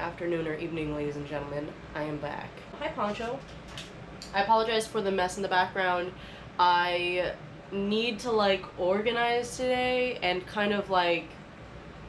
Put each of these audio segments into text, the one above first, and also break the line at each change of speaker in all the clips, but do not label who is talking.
afternoon or evening, ladies and gentlemen. I am back. Hi, Poncho. I apologize for the mess in the background. I need to like organize today and kind of like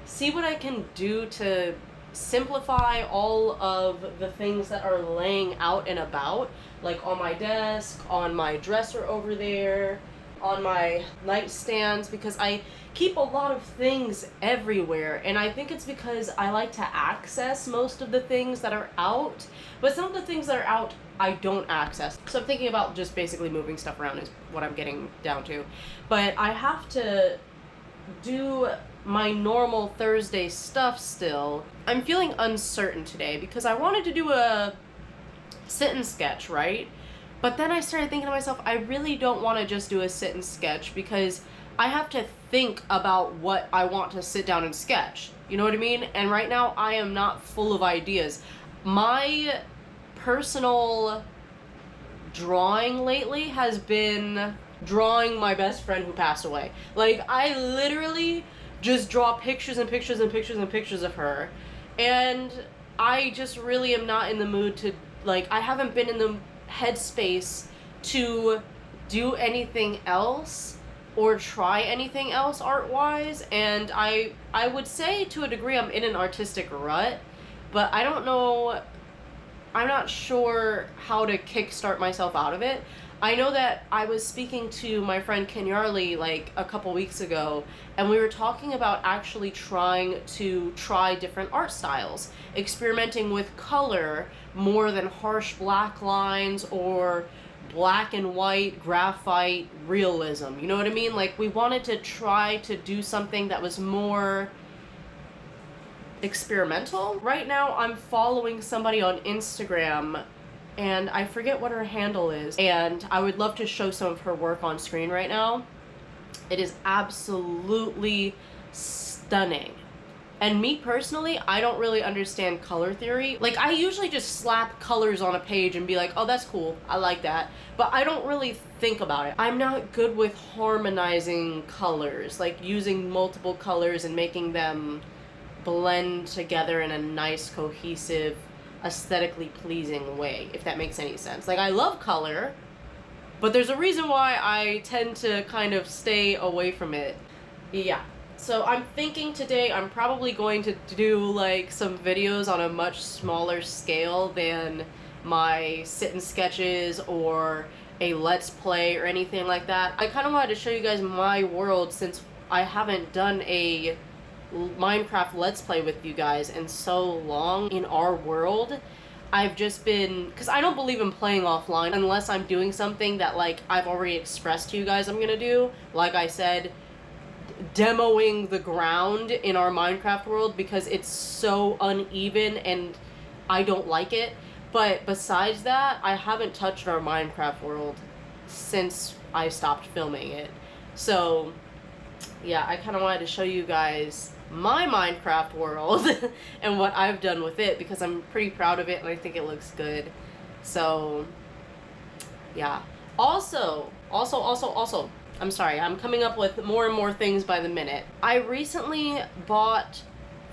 see what I can do to simplify all of the things that are laying out and about, like on my desk, on my dresser over there, on my nightstands, because I keep a lot of things everywhere, and I think it's because I like to access most of the things that are out, but some of the things that are out I don't access. So I'm thinking about just basically moving stuff around is what I'm getting down to. But I have to do my normal Thursday stuff still. I'm feeling uncertain today because I wanted to do a sit and sketch, right? But then I started thinking to myself, I really don't want to just do a sit and sketch because I have to think about what I want to sit down and sketch. You know what I mean? And right now I am not full of ideas. My personal drawing lately has been drawing my best friend who passed away. Like, I literally just draw pictures and pictures and pictures and pictures of her. And I just really am not in the mood to, like, I haven't been in the headspace to do anything else or try anything else art-wise. And I would say to a degree I'm in an artistic rut, but I don't know, I'm not sure how to kickstart myself out of it. I know that I was speaking to my friend Kenyarli like a couple weeks ago, and we were talking about actually trying to try different art styles, experimenting with color more than harsh black lines or black and white graphite realism. You know what I mean? Like, we wanted to try to do something that was more experimental. Right now I'm following somebody on Instagram and I forget what her handle is, and I would love to show some of her work on screen right now. It is absolutely stunning. And me personally, I don't really understand color theory. Like, I usually just slap colors on a page and be like, oh, that's cool, I like that. But I don't really think about it. I'm not good with harmonizing colors, like using multiple colors and making them blend together in a nice, cohesive, aesthetically pleasing way, if that makes any sense. Like, I love color, but there's a reason why I tend to kind of stay away from it. Yeah. So I'm thinking today I'm probably going to do like some videos on a much smaller scale than my sit and sketches or a let's play or anything like that. I kind of wanted to show you guys my world since I haven't done a Minecraft let's play with you guys in so long in our world. I've just been, because I don't believe in playing offline unless I'm doing something that like I've already expressed to you guys I'm gonna do. Like I said, demoing the ground in our Minecraft world because it's so uneven and I don't like it. But besides that, I haven't touched our Minecraft world since I stopped filming it. So yeah, I kind of wanted to show you guys my Minecraft world and what I've done with it because I'm pretty proud of it and I think it looks good. So yeah. Also, I'm sorry, I'm coming up with more and more things by the minute. I recently bought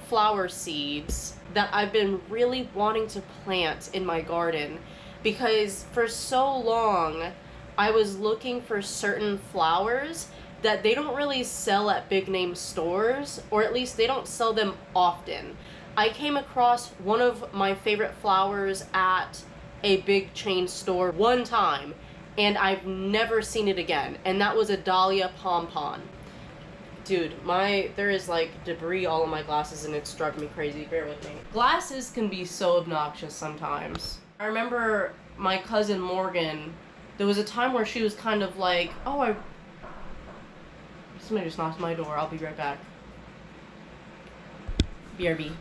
flower seeds that I've been really wanting to plant in my garden because for so long I was looking for certain flowers that they don't really sell at big name stores, or at least they don't sell them often. I came across one of my favorite flowers at a big chain store one time, and I've never seen it again, and that was a dahlia pompon. Dude, there is like debris all in my glasses and it's driving me crazy, bear with me. Glasses can be so obnoxious sometimes. I remember my cousin Morgan, there was a time where she was kind of like, oh, somebody just knocked my door, I'll be right back. BRB.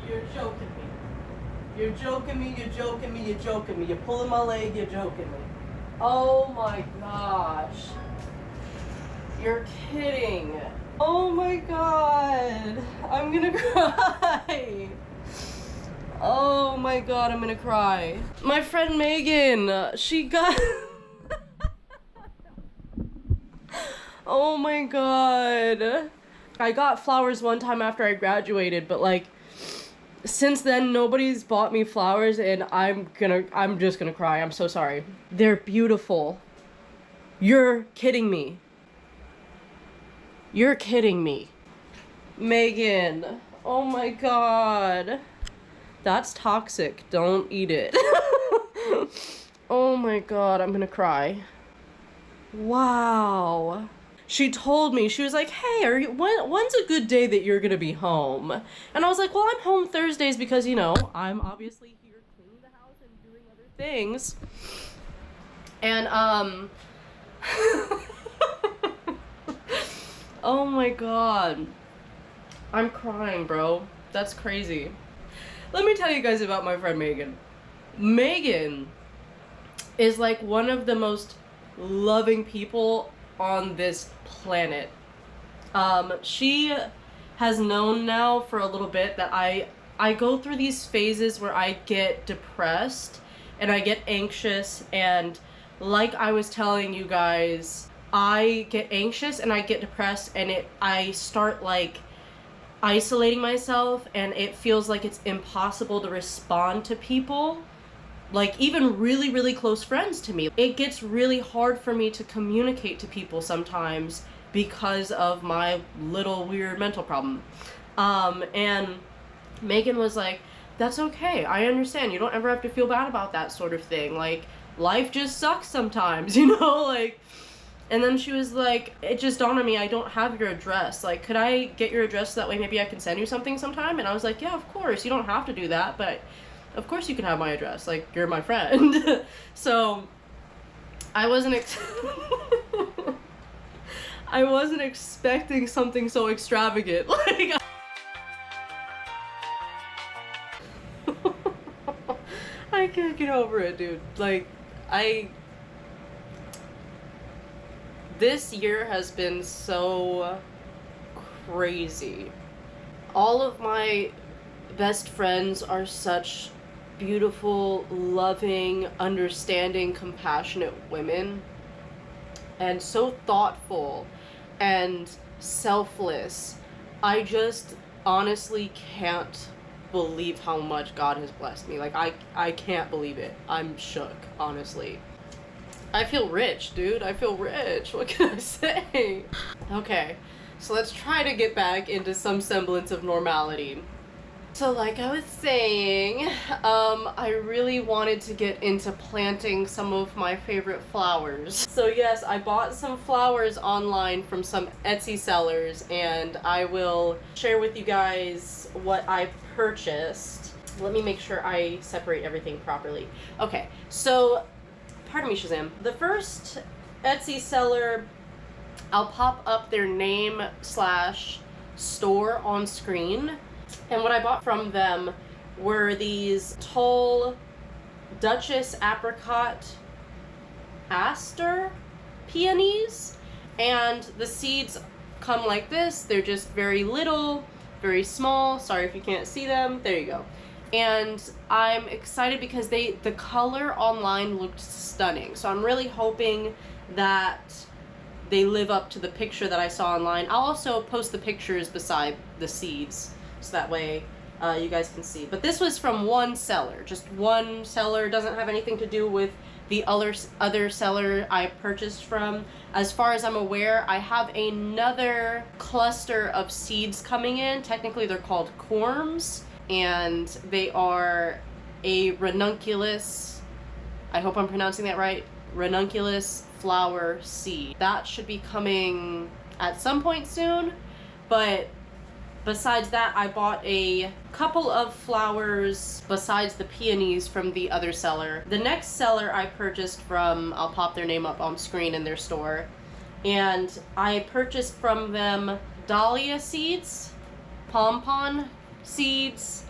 You're joking me. You're joking me, you're joking me, you're joking me. You're pulling my leg, you're joking me. Oh my gosh. You're kidding. Oh my god. I'm gonna cry. Oh my god, I'm gonna cry. My friend Megan, she got... Oh my god. I got flowers one time after I graduated, but like, since then nobody's bought me flowers and I'm just gonna cry. I'm so sorry. They're beautiful. You're kidding me. You're kidding me. Megan. Oh my god. That's toxic. Don't eat it. Oh my god, I'm gonna cry. Wow. She told me, she was like, hey, when's a good day that you're gonna be home? And I was like, well, I'm home Thursdays because, you know, I'm obviously here cleaning the house and doing other things. And, oh my god. I'm crying, bro. That's crazy. Let me tell you guys about my friend Megan. Megan is like one of the most loving people on this planet. She has known now for a little bit that I go through these phases where I get depressed and I get anxious, and like I was telling you guys, I get anxious and I get depressed and I start like isolating myself, and it feels like it's impossible to respond to people, like even really, really close friends to me. It gets really hard for me to communicate to people sometimes because of my little weird mental problem. And Megan was like, that's okay, I understand, you don't ever have to feel bad about that sort of thing, like life just sucks sometimes, you know, like. And then she was like, it just dawned on me, I don't have your address. Like, could I get your address so that way maybe I can send you something sometime? And I was like, yeah, of course. You don't have to do that, but of course you can have my address. Like, you're my friend. So, I wasn't I wasn't expecting something so extravagant. Like, I can't get over it, dude. Like, this year has been so crazy. All of my best friends are such beautiful, loving, understanding, compassionate women, and so thoughtful and selfless. I just honestly can't believe how much God has blessed me. Like, I can't believe it. I'm shook, honestly. I feel rich, dude. I feel rich. What can I say? Okay, so let's try to get back into some semblance of normality. So like I was saying, I really wanted to get into planting some of my favorite flowers. So yes, I bought some flowers online from some Etsy sellers, and I will share with you guys what I purchased. Let me make sure I separate everything properly. Okay, so pardon me, Shazam. The first Etsy seller, I'll pop up their name / store on screen. And what I bought from them were these tall Duchess apricot aster peonies. And the seeds come like this. They're just very little, very small. Sorry if you can't see them. There you go. And I'm excited because the color online looked stunning. So I'm really hoping that they live up to the picture that I saw online. I'll also post the pictures beside the seeds, so that way you guys can see. But this was from one seller, just one seller. Doesn't have anything to do with the other seller I purchased from. As far as I'm aware, I have another cluster of seeds coming in. Technically they're called corms, and they are a ranunculus, I hope I'm pronouncing that right, ranunculus flower seed. That should be coming at some point soon, but besides that, I bought a couple of flowers besides the peonies from the other seller. The next seller I purchased from, I'll pop their name up on screen in their store, and I purchased from them dahlia seeds, pompon seeds.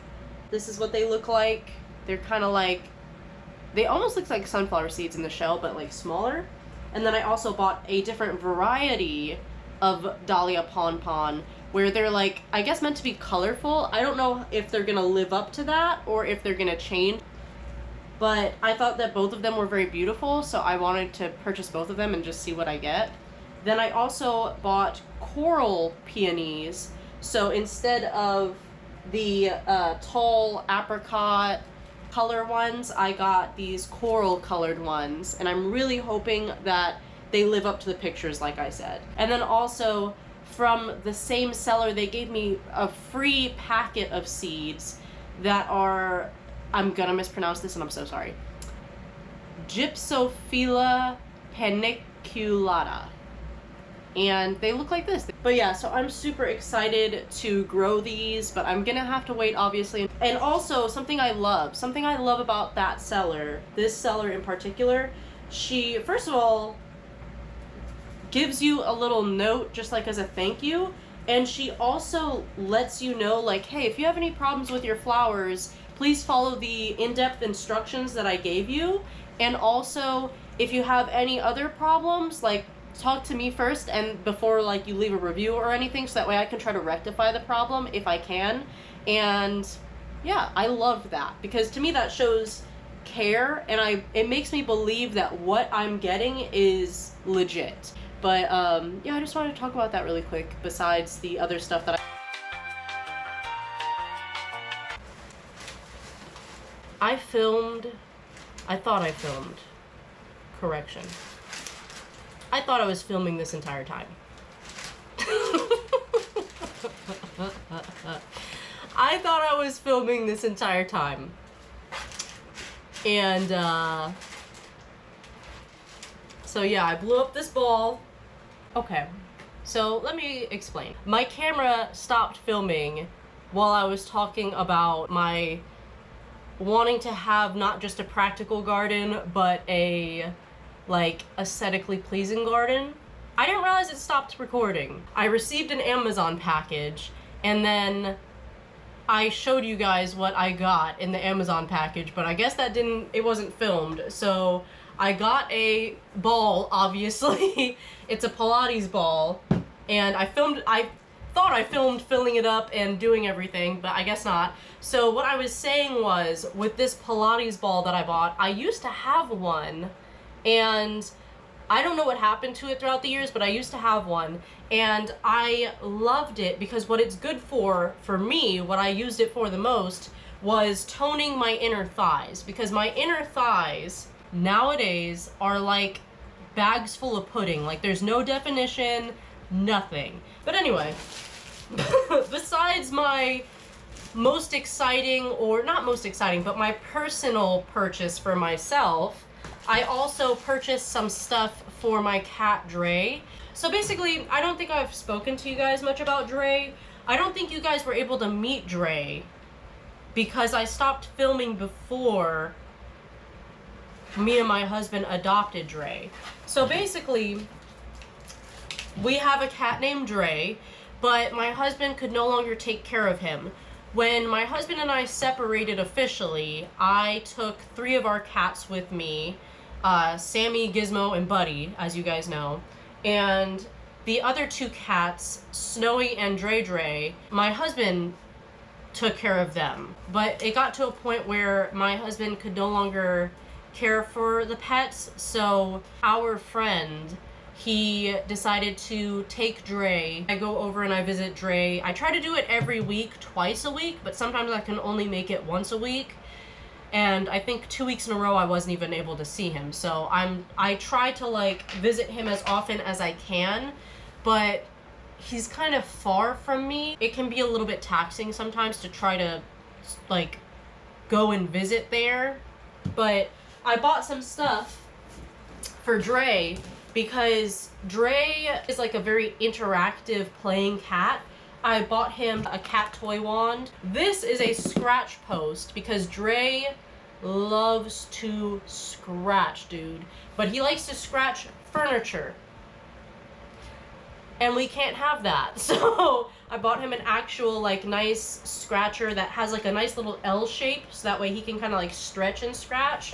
This is what they look like. They're kind of like, they almost look like sunflower seeds in the shell, but like smaller. And then I also bought a different variety of dahlia pompon where they're like, I guess meant to be colorful. I don't know if they're gonna live up to that or if they're gonna change. But I thought that both of them were very beautiful, so I wanted to purchase both of them and just see what I get. Then I also bought coral peonies. So instead of the tall apricot color ones, I got these coral colored ones. And I'm really hoping that they live up to the pictures, like I said. And then also, from the same seller, they gave me a free packet of seeds that are, I'm gonna mispronounce this and I'm so sorry, Gypsophila paniculata. And they look like this. But yeah, so I'm super excited to grow these, but I'm gonna have to wait, obviously. And also, something I love about that seller, this seller in particular, she, first of all, gives you a little note just like as a thank you, and she also lets you know, like, hey, if you have any problems with your flowers, please follow the in-depth instructions that I gave you. And also, if you have any other problems, like, talk to me first and before, like, you leave a review or anything, so that way I can try to rectify the problem if I can. And yeah, I love that, because to me that shows care, and it makes me believe that what I'm getting is legit. But yeah, I just wanted to talk about that really quick, besides the other stuff that I thought I filmed. Correction. I thought I was filming this entire time. I thought I was filming this entire time. And, so yeah, I blew up this ball. Okay, so let me explain. My camera stopped filming while I was talking about my wanting to have not just a practical garden, but a, like, aesthetically pleasing garden. I didn't realize it stopped recording. I received an Amazon package, and then I showed you guys what I got in the Amazon package, but I guess that it wasn't filmed. So I got a ball, obviously. It's a Pilates ball, and I thought I filmed filling it up and doing everything, but I guess not. So what I was saying was, with this Pilates ball that I bought, I used to have one, and I don't know what happened to it throughout the years, but I used to have one, and I loved it because what it's good for me, what I used it for the most, was toning my inner thighs, because my inner thighs nowadays are like bags full of pudding. Like, there's no definition, nothing. But anyway, besides my most exciting, or not most exciting, but my personal purchase for myself, I also purchased some stuff for my cat Dre. So basically, I don't think I've spoken to you guys much about Dre. I don't think you guys were able to meet Dre because I stopped filming before me and my husband adopted Dre. So basically, we have a cat named Dre, but my husband could no longer take care of him. When my husband and I separated officially, I took 3 of our cats with me, Sammy, Gizmo, and Buddy, as you guys know. And the other 2 cats, Snowy and Dre, my husband took care of them. But it got to a point where my husband could no longer care for the pets, so our friend, he decided to take Dre. I go over and I visit Dre. I try to do it every week, twice a week, but sometimes I can only make it once a week. And I think 2 weeks in a row I wasn't even able to see him. So I try to, like, visit him as often as I can, but he's kind of far from me. It can be a little bit taxing sometimes to try to, like, go and visit there. But I bought some stuff for Dre because Dre is like a very interactive playing cat. I bought him a cat toy wand. This is a scratch post because Dre loves to scratch, dude. But he likes to scratch furniture. And we can't have that. So I bought him an actual, like, nice scratcher that has, like, a nice little L shape, so that way he can kind of, like, stretch and scratch.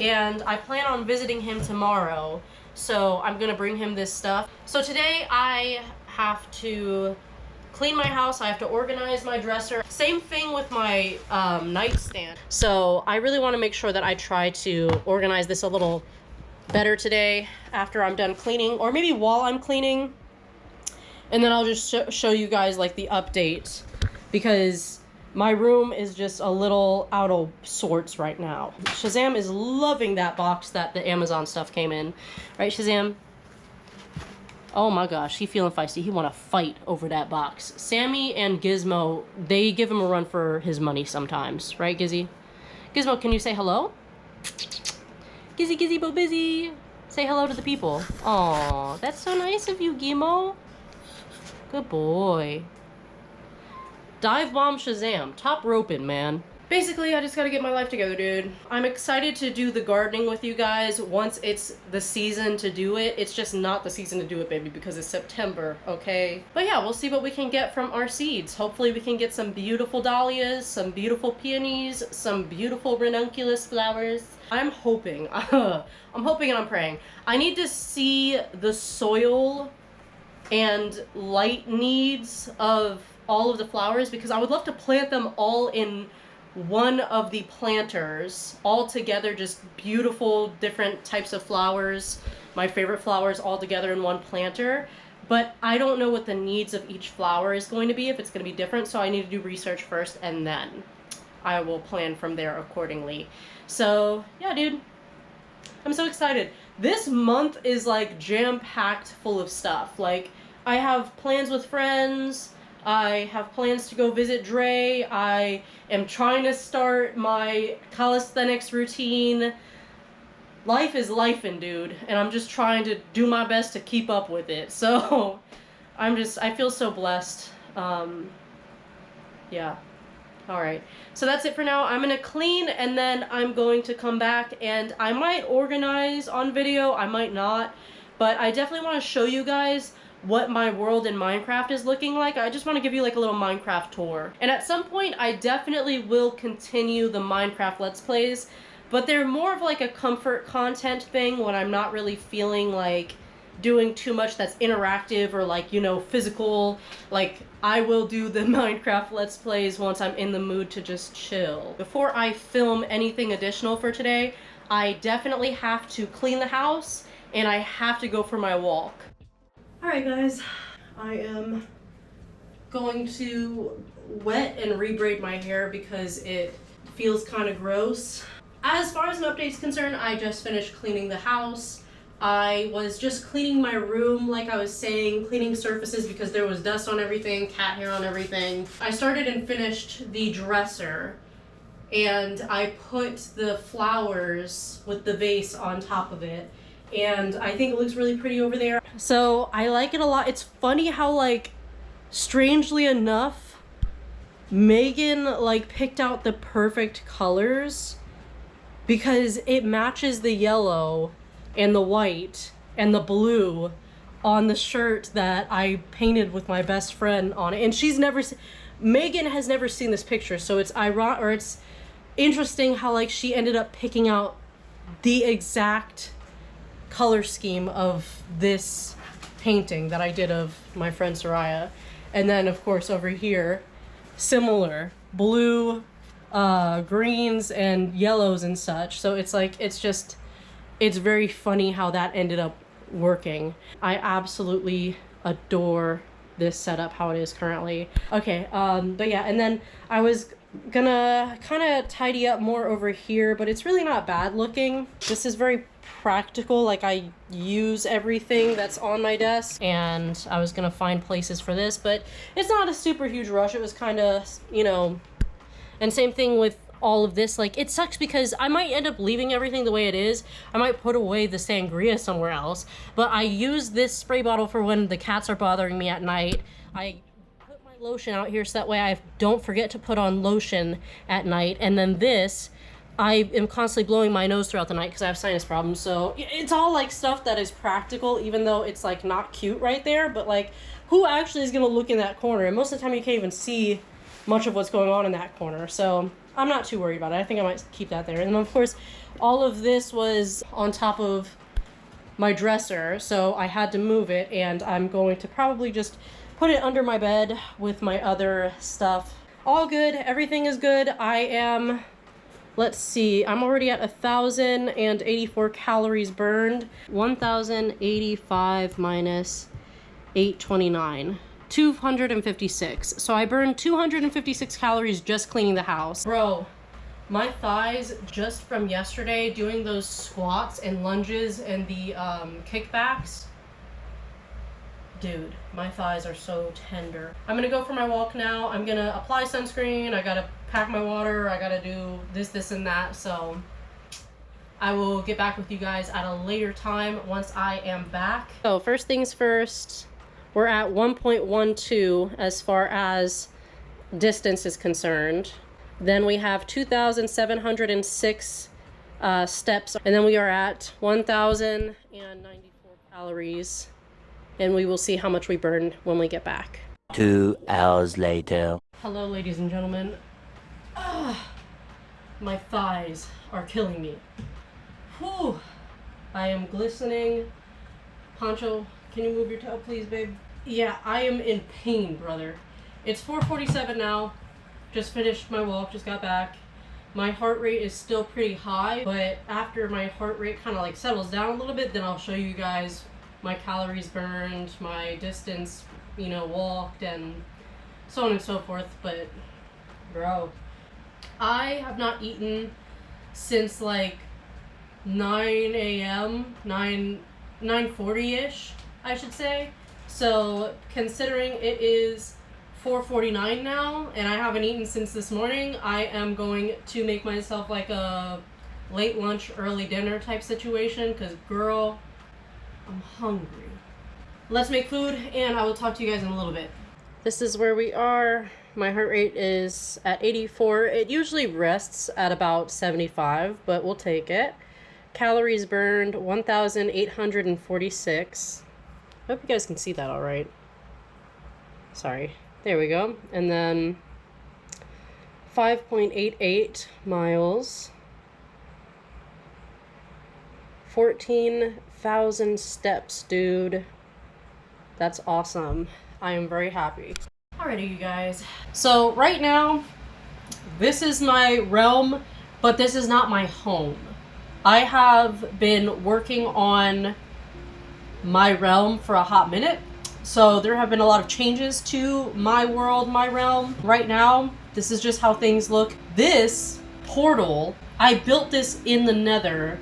And I plan on visiting him tomorrow, so I'm gonna bring him this stuff. So today I have to clean my house. I have to organize my dresser. Same thing with my nightstand. So I really want to make sure that I try to organize this a little better today after I'm done cleaning, or maybe while I'm cleaning. And then I'll just show you guys like the update, because my room is just a little out of sorts right now. Shazam is loving that box that the Amazon stuff came in. Right, Shazam? Oh my gosh, he feeling feisty. He want to fight over that box. Sammy and Gizmo, they give him a run for his money sometimes. Right, Gizzy? Gizmo, can you say hello? Gizzy, Gizzy, Bo Busy. Say hello to the people. Aw, that's so nice of you, Gizmo. Good boy. Dive bomb Shazam. Top roping, man. Basically, I just gotta get my life together, dude. I'm excited to do the gardening with you guys once it's the season to do it. It's just not the season to do it, baby, because it's September, okay? But yeah, we'll see what we can get from our seeds. Hopefully we can get some beautiful dahlias, some beautiful peonies, some beautiful ranunculus flowers. I'm hoping, I'm hoping and I'm praying. I need to see the soil and light needs of all of the flowers, because I would love to plant them all in one of the planters all together, just beautiful different types of flowers, my favorite flowers all together in one planter. But I don't know what the needs of each flower is going to be, if it's going to be different, so I need to do research first and then I will plan from there accordingly. So yeah, dude, I'm so excited. This month is like jam-packed full of stuff. Like, I have plans with friends, I have plans to go visit Dre, I am trying to start my calisthenics routine. Life is lifing, dude, and I'm just trying to do my best to keep up with it. So I feel so blessed. Yeah. Alright, so that's it for now. I'm gonna clean and then I'm going to come back and I might organize on video, I might not, but I definitely want to show you guys what my world in Minecraft is looking like. I just want to give you like a little Minecraft tour. And at some point, I definitely will continue the Minecraft Let's Plays, but they're more of like a comfort content thing when I'm not really feeling like doing too much that's interactive or like, you know, physical. Like, I will do the Minecraft Let's Plays once I'm in the mood to just chill. Before I film anything additional for today, I definitely have to clean the house and I have to go for my walk. Alright guys, I am going to wet and rebraid my hair because it feels kind of gross. As far as an update is concerned, I just finished cleaning the house. I was just cleaning my room, like I was saying, cleaning surfaces because there was dust on everything, cat hair on everything. I started and finished the dresser, and I put the flowers with the vase on top of it. And I think it looks really pretty over there. So I like it a lot. It's funny how, like, strangely enough, Megan, like, picked out the perfect colors because it matches the yellow and the white and the blue on the shirt that I painted with my best friend on it. And she's never Megan has never seen this picture, so it's ironic, or it's interesting how, like, she ended up picking out the exact color scheme of this painting that I did of my friend Soraya. And then of course over here, similar blue, greens and yellows and such. So it's like, it's very funny how that ended up working. I absolutely adore this setup how it is currently. Okay, but yeah, and then I was gonna kind of tidy up more over here, but it's really not bad looking. This is very practical, like I use everything that's on my desk, and I was gonna find places for this, but it's not a super huge rush. It was kind of, you know, and same thing with all of this. Like, it sucks because I might end up leaving everything the way it is. I might put away the sangria somewhere else, but I use this spray bottle for when the cats are bothering me at night. I put my lotion out here so that way I don't forget to put on lotion at night. And then this, I am constantly blowing my nose throughout the night because I have sinus problems. So it's all like stuff that is practical, even though it's like not cute right there, but like, who actually is gonna look in that corner? And most of the time you can't even see much of what's going on in that corner. So I'm not too worried about it. I think I might keep that there. And then of course, all of this was on top of my dresser, so I had to move it, and I'm going to probably just put it under my bed with my other stuff. All good, everything is good. I am, let's see, I'm already at 1,084 calories burned. 1,085 minus 829. 256. So I burned 256 calories just cleaning the house. Bro, my thighs just from yesterday doing those squats and lunges and the kickbacks. Dude, my thighs are so tender. I'm gonna go for my walk now. I'm gonna apply sunscreen. I gotta pack my water. I gotta do this, and that. So I will get back with you guys at a later time once I am back. So first things first, we're at 1.12 as far as distance is concerned. Then we have 2,706 steps, and then we are at 1,094 calories, and we will see how much we burned when we get back.
2 hours later.
Hello, ladies and gentlemen. My thighs are killing me. Whew. I am glistening. Poncho, can you move your toe, please, babe? Yeah, I am in pain, brother. It's 4:47 now. Just finished my walk, just got back. My heart rate is still pretty high, but after my heart rate kind of like settles down a little bit, then I'll show you guys my calories burned, my distance, you know, walked, and so on and so forth. But bro, I have not eaten since like 9 a.m., 9:40-ish, I should say. So considering it is 4:49 now, and I haven't eaten since this morning, I am going to make myself like a late lunch, early dinner type situation, because girl, I'm hungry. Let's make food, and I will talk to you guys in a little bit. This is where we are. My heart rate is at 84. It usually rests at about 75, but we'll take it. Calories burned, 1,846. I hope you guys can see that all right. Sorry. There we go. And then 5.88 miles. 14,000 steps, dude. That's awesome. I am very happy. Alrighty, you guys. So right now, this is my realm, but this is not my home. I have been working on my realm for a hot minute. So there have been a lot of changes to my world, my realm. Right now, this is just how things look. This portal, I built this in the Nether,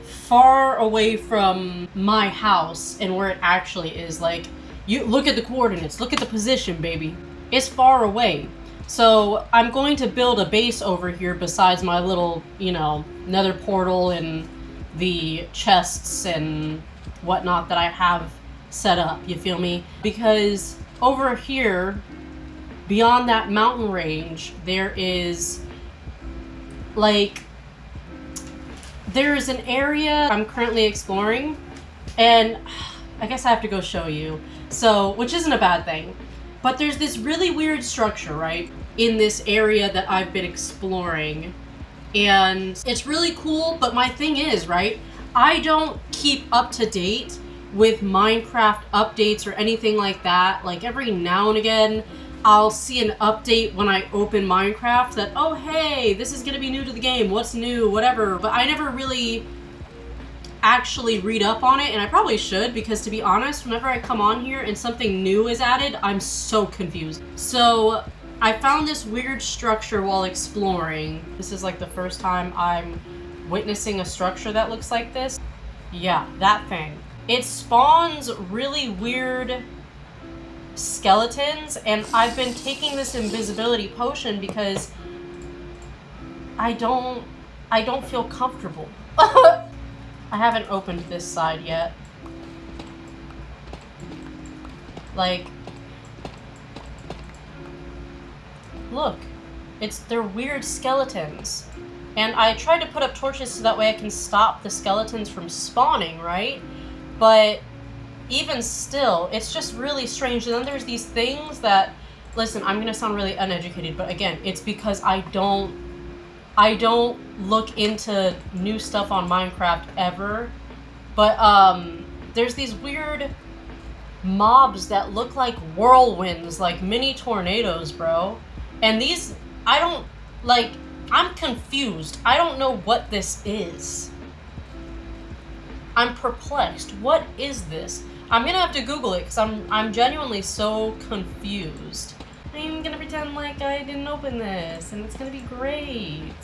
far away from my house and where it actually is. Like, you look at the coordinates, look at the position, baby. It's far away. So I'm going to build a base over here besides my little, you know, Nether portal and the chests and whatnot that I have set up, you feel me? Because over here, beyond that mountain range, there is like, there's an area I'm currently exploring, and I guess I have to go show you. So, which isn't a bad thing, but there's this really weird structure, right, in this area that I've been exploring, and it's really cool. But my thing is, right, I don't keep up to date with Minecraft updates or anything like that. Like, every now and again, I'll see an update when I open Minecraft that, oh hey, this is gonna be new to the game, what's new, whatever. But I never really actually read up on it, and I probably should, because to be honest, whenever I come on here and something new is added, I'm so confused. So I found this weird structure while exploring. This is like the first time I'm witnessing a structure that looks like this. Yeah, that thing. It spawns really weird skeletons, and I've been taking this invisibility potion because I don't feel comfortable. I haven't opened this side yet. Like, look, they're weird skeletons. And I tried to put up torches so that way I can stop the skeletons from spawning, right? But even still, it's just really strange. And then there's these things that, listen, I'm gonna sound really uneducated, but again, it's because I don't look into new stuff on Minecraft ever. But there's these weird mobs that look like whirlwinds, like mini tornadoes, bro. And these, I don't, like, I'm confused. I don't know what this is. I'm perplexed. What is this? I'm gonna have to Google it because I'm genuinely so confused. I'm gonna pretend like I didn't open this and it's gonna be great.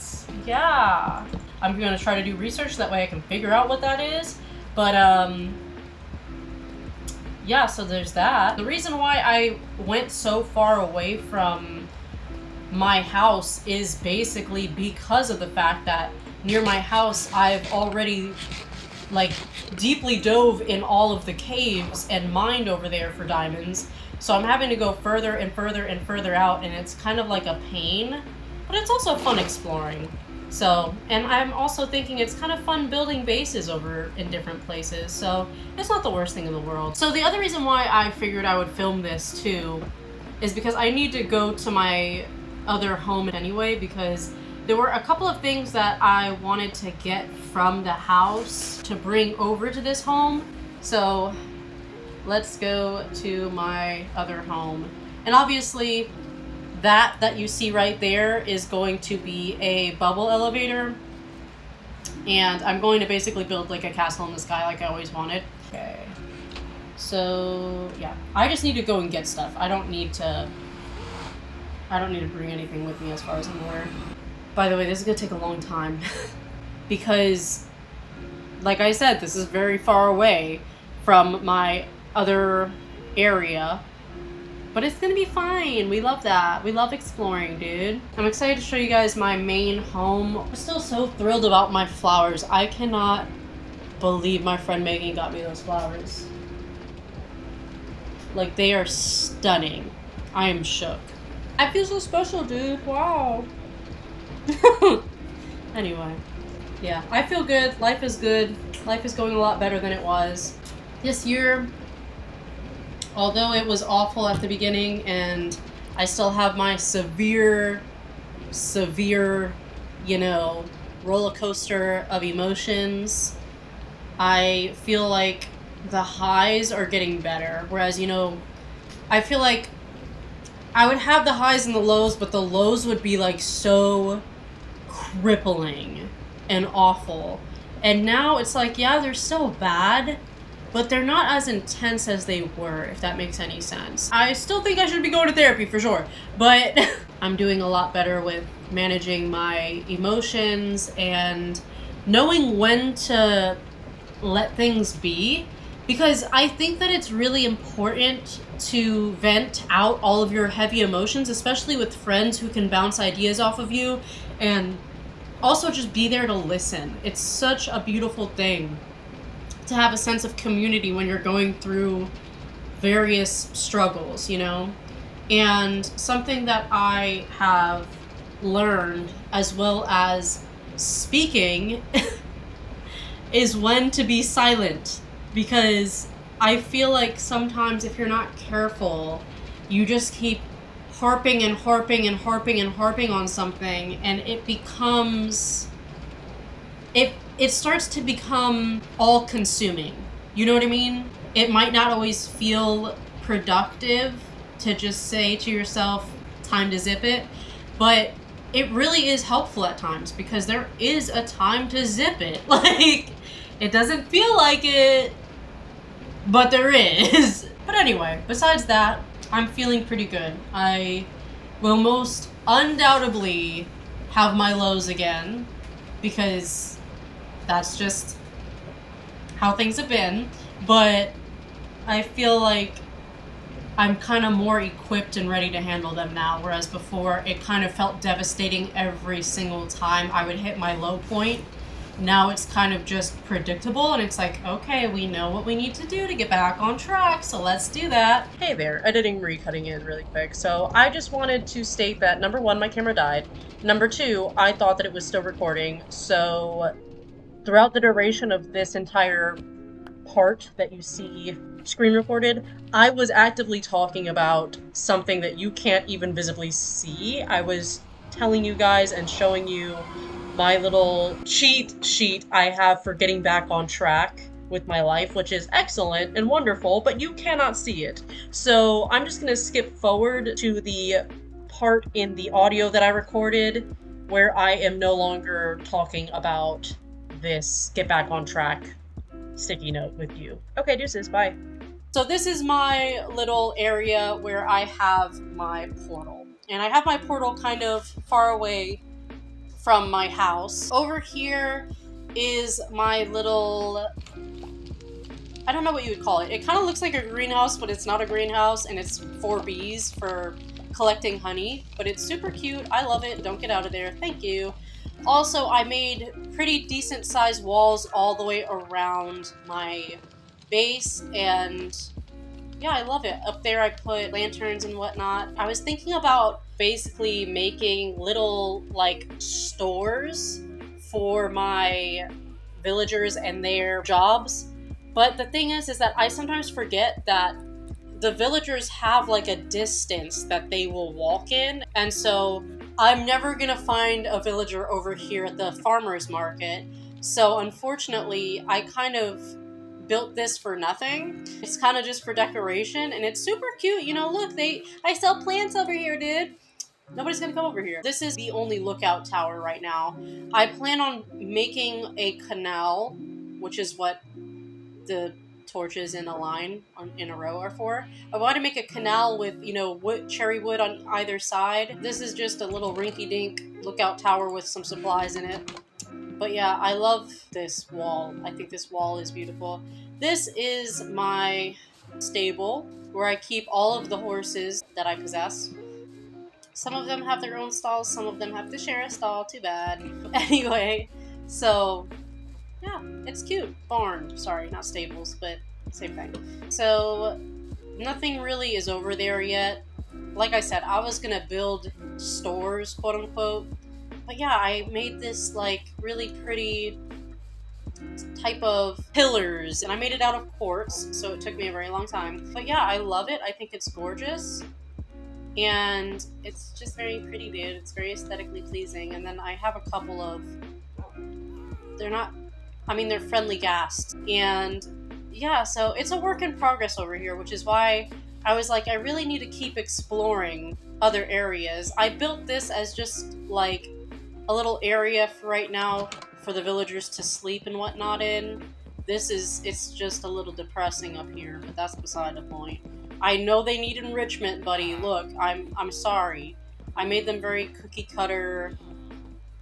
Yeah. I'm gonna try to do research that way I can figure out what that is. But yeah, so there's that. The reason why I went so far away from my house is basically because of the fact that near my house I've already like deeply dove in all of the caves and mined over there for diamonds. So I'm having to go further and further and further out, and it's kind of like a pain, but it's also fun exploring. So, and I'm also thinking it's kind of fun building bases over in different places, so it's not the worst thing in the world. So the other reason why I figured I would film this too is because I need to go to my other home anyway, because there were a couple of things that I wanted to get from the house to bring over to this home. So let's go to my other home. And obviously that you see right there is going to be a bubble elevator. And I'm going to basically build like a castle in the sky like I always wanted. Okay. So yeah, I just need to go and get stuff. I don't need to bring anything with me as far as I'm aware. By the way, this is gonna take a long time because, like I said, this is very far away from my other area, but it's gonna be fine. We love that. We love exploring, dude. I'm excited to show you guys my main home. I'm still so thrilled about my flowers. I cannot believe my friend Megan got me those flowers. Like, they are stunning. I am shook. I feel so special, dude. Wow. Anyway, yeah, I feel good. Life is good. Life is going a lot better than it was. This year, although it was awful at the beginning and I still have my severe, you know, roller coaster of emotions, I feel like the highs are getting better. Whereas, you know, I feel like I would have the highs and the lows, but the lows would be like so crippling and awful. And now it's like, yeah, they're still bad, but they're not as intense as they were, if that makes any sense. I still think I should be going to therapy for sure, but I'm doing a lot better with managing my emotions and knowing when to let things be, because I think that it's really important to vent out all of your heavy emotions, especially with friends who can bounce ideas off of you, and also just be there to listen. It's such a beautiful thing to have a sense of community when you're going through various struggles, you know? And something that I have learned, as well as speaking, is when to be silent. Because I feel like sometimes if you're not careful, you just keep harping and harping and harping and harping on something, and it becomes... It starts to become all-consuming. You know what I mean? It might not always feel productive to just say to yourself, time to zip it, but it really is helpful at times, because there is a time to zip it. Like, it doesn't feel like it, but there is. But anyway, besides that, I'm feeling pretty good. I will most undoubtedly have my lows again, because that's just how things have been. But I feel like I'm kind of more equipped and ready to handle them now, whereas before it kind of felt devastating every single time I would hit my low point. Now it's kind of just predictable, and it's like, okay, we know what we need to do to get back on track, so let's do that. Hey there, editing Marie cutting in really quick. So I just wanted to state that, number one, my camera died. Number two, I thought that it was still recording, so throughout the duration of this entire part that you see screen recorded, I was actively talking about something that you can't even visibly see. I was telling you guys and showing you my little cheat sheet I have for getting back on track with my life, which is excellent and wonderful, but you cannot see it. So I'm just gonna skip forward to the part in the audio that I recorded where I am no longer talking about this get back on track sticky note with you. Okay, deuces, bye. So this is my little area where I have my portal. And I have my portal kind of far away from my house. Over here is my little, I don't know what you would call it. It kind of looks like a greenhouse, but it's not a greenhouse, and it's for bees for collecting honey. But it's super cute. I love it. Don't get out of there. Thank you. Also, I made pretty decent sized walls all the way around my base, and yeah, I love it. Up there I put lanterns and whatnot. I was thinking about basically making little, like, stores for my villagers and their jobs. But the thing is that I sometimes forget that the villagers have, like, a distance that they will walk in. And so I'm never gonna find a villager over here at the farmer's market. So unfortunately, I kind of built this for nothing. It's kind of just for decoration, and it's super cute. You know, look, I sell plants over here, dude. Nobody's gonna come over here. This is the only lookout tower right now. I plan on making a canal, which is what the torches in a line in a row are for. I want to make a canal with, you know, wood, cherry wood on either side. This is just a little rinky-dink lookout tower with some supplies in it. But yeah, I love this wall. I think this wall is beautiful. This is my stable where I keep all of the horses that I possess. Some of them have their own stalls, some of them have to share a stall, too bad. Anyway, so yeah, it's cute. Barn, sorry, not stables, but same thing. So nothing really is over there yet. Like I said, I was gonna build stores, quote unquote. But yeah, I made this, like, really pretty type of pillars, and I made it out of quartz, so it took me a very long time. But yeah, I love it. I think it's gorgeous. And it's just very pretty, dude. It's very aesthetically pleasing. And then I have a couple of... they're friendly ghasts. And yeah, so it's a work in progress over here, which is why I was like, I really need to keep exploring other areas. I built this as just, like, a little area for right now for the villagers to sleep and whatnot in. It's just a little depressing up here, but that's beside the point. I know they need enrichment, buddy. Look, I'm sorry. I made them very cookie cutter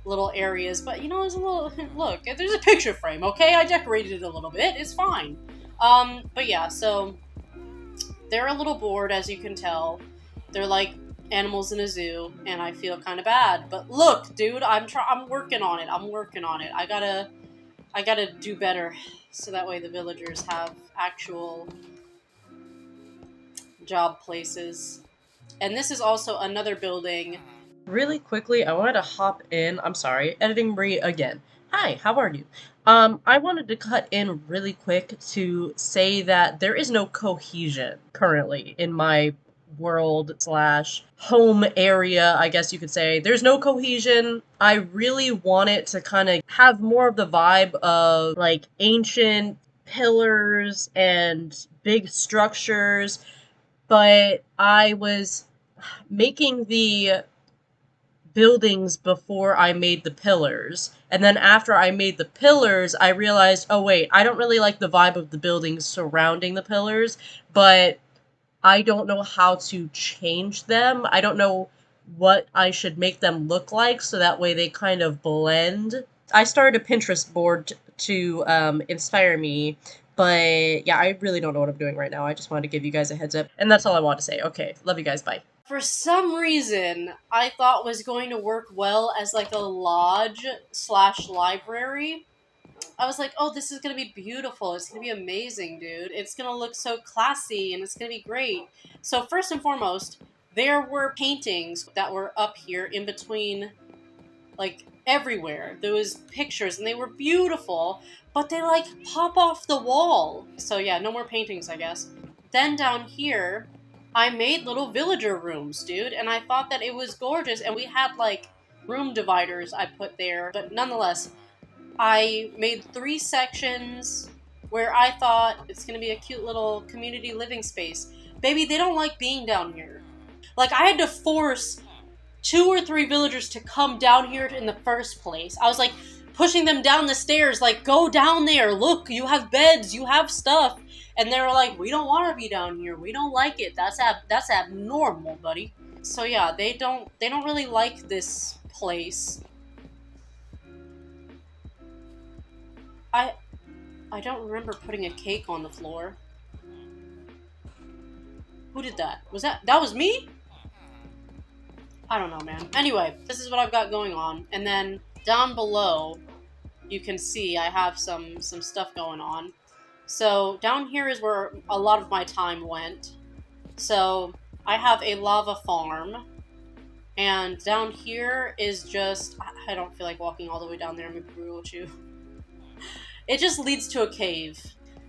little areas, but you know, there's a little, look, there's a picture frame, okay? I decorated it a little bit, it's fine. But yeah, so they're a little bored, as you can tell. They're like animals in a zoo, and I feel kind of bad. But look, dude, I'm working on it. I gotta do better, so that way the villagers have actual job places. And this is also another building. Really quickly, I wanted to hop in. I'm sorry, editing Marie again. Hi, how are you? I wanted to cut in really quick to say that there is no cohesion currently in my world slash home area, I guess you could say. There's no cohesion. I really want it to kind of have more of the vibe of, like, ancient pillars and big structures, but I was making the buildings before I made the pillars. And then after I made the pillars, I realized, oh wait, I don't really like the vibe of the buildings surrounding the pillars, but I don't know how to change them. I don't know what I should make them look like so that way they kind of blend. I started a Pinterest board to inspire me, but yeah, I really don't know what I'm doing right now. I just wanted to give you guys a heads up, and that's all I want to say. Okay, love you guys, bye. For some reason, I thought was going to work well as like a lodge slash library. I was like, oh, this is going to be beautiful. It's going to be amazing, dude. It's going to look so classy, and it's going to be great. So first and foremost, there were paintings that were up here in between, like, everywhere. There was pictures, and they were beautiful, but they, like, pop off the wall. So yeah, no more paintings, I guess. Then down here, I made little villager rooms, dude, and I thought that it was gorgeous, and we had, like, room dividers I put there, but nonetheless, I made 3 sections
where I thought it's gonna be a cute little community living space. Baby, they don't like being down here. Like, I had to force 2 or 3 villagers to come down here in the first place. I was like pushing them down the stairs, like, go down there, look, you have beds, you have stuff. And they were like, we don't want to be down here, we don't like it, that's abnormal, buddy. So yeah, they don't really like this place. I don't remember putting a cake on the floor. Who did that? That was me? I don't know, man. Anyway, this is what I've got going on. And then down below, you can see I have some stuff going on. So down here is where a lot of my time went. So I have a lava farm. And down here is just... I don't feel like walking all the way down there. I'm gonna be brutal with you. It just leads to a cave.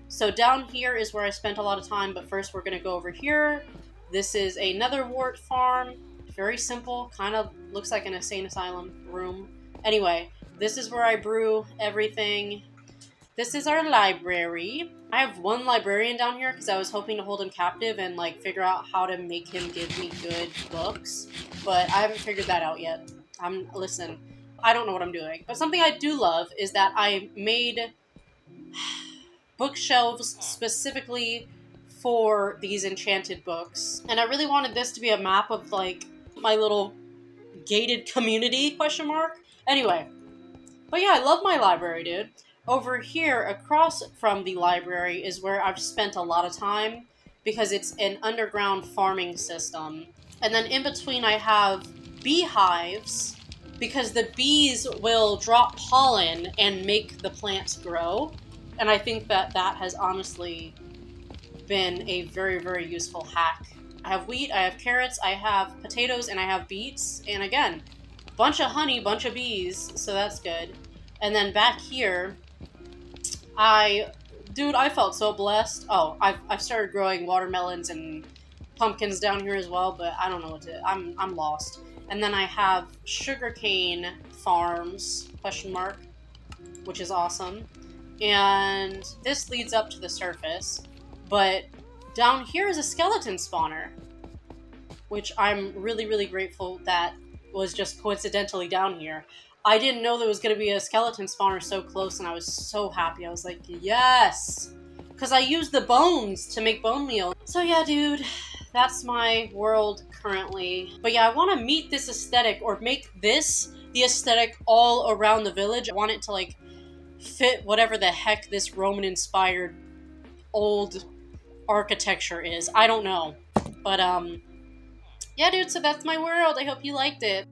So down here is where I spent a lot of time. But first we're going to go over here. This is a nether wart farm. Very simple, kind of looks like an insane asylum room. Anyway, this is where I brew everything. This is our library. I have one librarian down here because I was hoping to hold him captive and like figure out how to make him give me good books. But I haven't figured that out yet. Listen, I don't know what I'm doing. But something I do love is that I made bookshelves specifically for these enchanted books. And I really wanted this to be a map of like my little gated community, question mark. Anyway, but yeah, I love my library, dude. Over here, across from the library, is where I've spent a lot of time because it's an underground farming system. And then in between I have beehives because the bees will drop pollen and make the plants grow. And I think that that has honestly been a very, very useful hack. I have wheat, I have carrots, I have potatoes, and I have beets. And again, bunch of honey, bunch of bees, so that's good. And then back here, dude, I felt so blessed. Oh, I've started growing watermelons and pumpkins down here as well, but I don't know what to, I'm lost. And then I have sugarcane farms, question mark, which is awesome. And this leads up to the surface, but down here is a skeleton spawner, which I'm really, really grateful that was just coincidentally down here. I didn't know there was going to be a skeleton spawner so close, and I was so happy. I was like, yes! Because I used the bones to make bone meal. So yeah, dude, that's my world currently. But yeah, I want to meet this aesthetic, or make this the aesthetic all around the village. I want it to, like, fit whatever the heck this Roman-inspired old architecture is. I don't know. But, yeah, dude, so that's my world. I hope you liked it.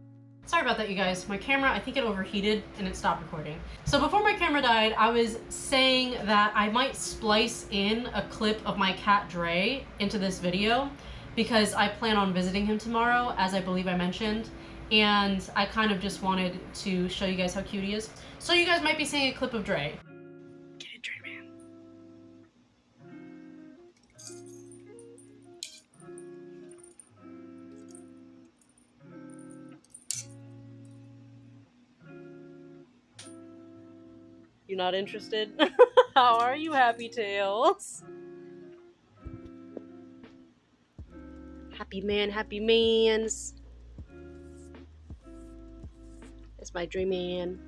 Sorry about that, you guys. My camera, I think it overheated and it stopped recording. So before my camera died, I was saying that I might splice in a clip of my cat Dre into this video because I plan on visiting him tomorrow, as I believe I mentioned. And I kind of just wanted to show you guys how cute he is. So you guys might be seeing a clip of Dre. Get it, Dre, man. You're not interested? How are you, Happy Tails? Happy man, happy mans. It's my dream man.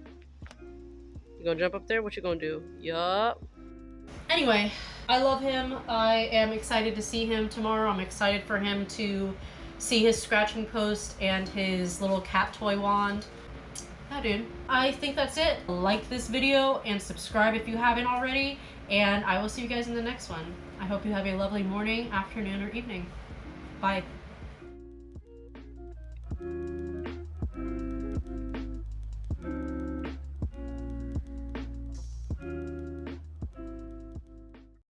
You gonna jump up there? What you gonna do? Yup. Anyway, I love him. I am excited to see him tomorrow. I'm excited for him to see his scratching post and his little cat toy wand. Yeah, dude. I think that's it. Like this video and subscribe if you haven't already. And I will see you guys in the next one. I hope you have a lovely morning, afternoon, or evening. Bye.